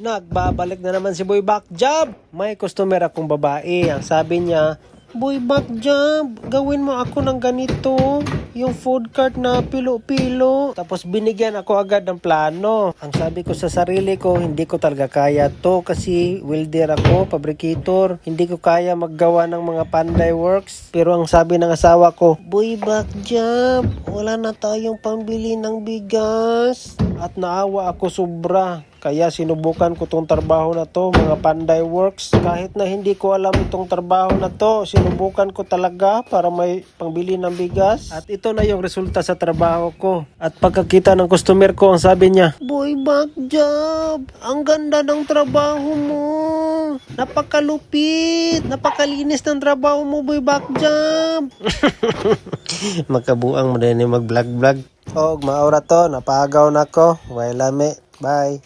Nagbabalik na naman si Boy Back Job. May customer akong babae. Ang sabi niya, Boy Back Job, gawin mo ako ng ganito. Yung food cart na pilo-pilo. Tapos binigyan ako agad ng plano. Ang sabi ko sa sarili ko, hindi ko talaga kaya to kasi welder ako, fabricator. Hindi ko kaya maggawa ng mga panday works. Pero ang sabi ng asawa ko, Boy Back Job, wala na tayong pambili ng bigas. At naawa ako sobra. Kaya sinubukan ko tong trabaho na to, mga panday works. Kahit na hindi ko alam itong trabaho na to, sinubukan ko talaga para may pangbili ng bigas. At ito na yung resulta sa trabaho ko. At pagkakita ng customer ko, ang sabi niya, Boy Back Job, ang ganda ng trabaho mo. Napakalupit, napakalinis ng trabaho mo, Boy Back Job. Makabuang mo din yung mag-vlog-vlog. Og maura to, napagaw na ko. Wailame. Bye.